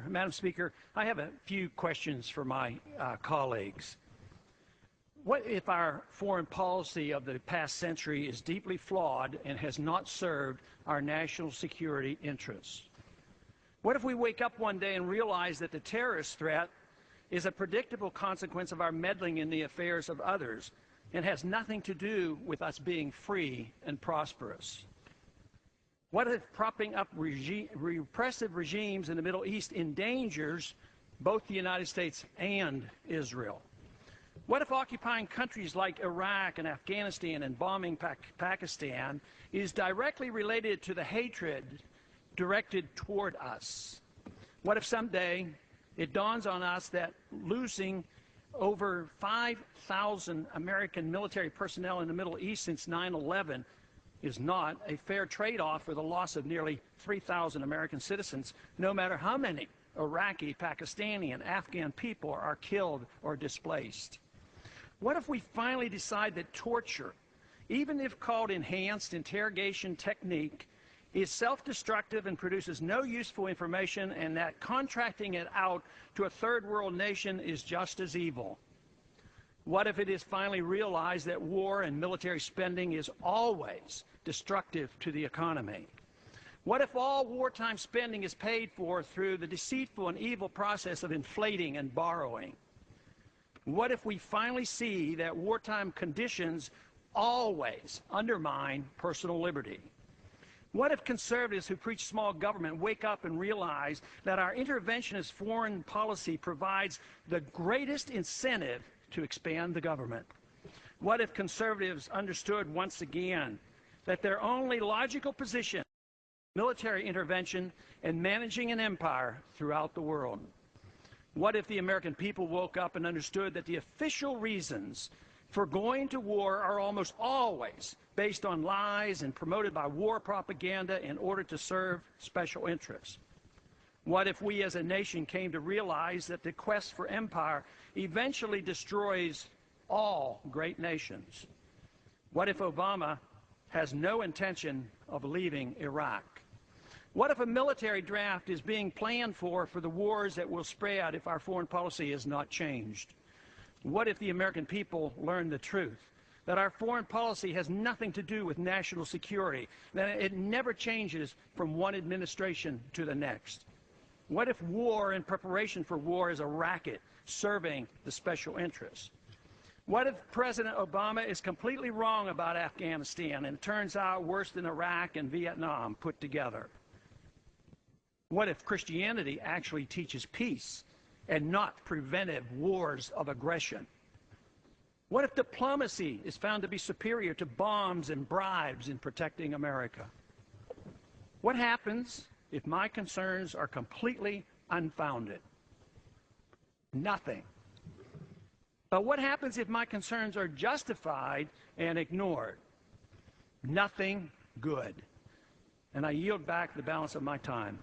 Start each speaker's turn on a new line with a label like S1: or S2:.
S1: Madam Speaker, I have a few questions for my colleagues. What if our foreign policy of the past century is deeply flawed and has not served our national security interests? What if we wake up one day and realize that the terrorist threat is a predictable consequence of our meddling in the affairs of others and has nothing to do with us being free and prosperous? What if propping up repressive regimes in the Middle East endangers both the United States and Israel? What if occupying countries like Iraq and Afghanistan and bombing Pakistan is directly related to the hatred directed toward us? What if someday it dawns on us that losing over 5,000 American military personnel in the Middle East since 9/11 is not a fair trade-off for the loss of nearly 3,000 American citizens, no matter how many Iraqi, Pakistani, and Afghan people are killed or displaced? What if we finally decide that torture, even if called enhanced interrogation technique, is self-destructive and produces no useful information, and that contracting it out to a third world nation is just as evil? What if it is finally realized that war and military spending is always destructive to the economy? What if all wartime spending is paid for through the deceitful and evil process of inflating and borrowing? What if we finally see that wartime conditions always undermine personal liberty? What if conservatives who preach small government wake up and realize that our interventionist foreign policy provides the greatest incentive to expand the government? What if conservatives understood once again that their only logical position is military intervention and managing an empire throughout the world? What if the American people woke up and understood that the official reasons for going to war are almost always based on lies and promoted by war propaganda in order to serve special interests? What if we as a nation came to realize that the quest for empire eventually destroys all great nations? What if Obama has no intention of leaving Iraq? What if a military draft is being planned for the wars that will spread if our foreign policy is not changed? What if the American people learn the truth, that our foreign policy has nothing to do with national security, that it never changes from one administration to the next? What if war and preparation for war is a racket serving the special interests? What if President Obama is completely wrong about Afghanistan and it turns out worse than Iraq and Vietnam put together? What if Christianity actually teaches peace and not preventive wars of aggression? What if diplomacy is found to be superior to bombs and bribes in protecting America? What happens if my concerns are completely unfounded? Nothing. But what happens if my concerns are justified and ignored? Nothing good. And I yield back the balance of my time.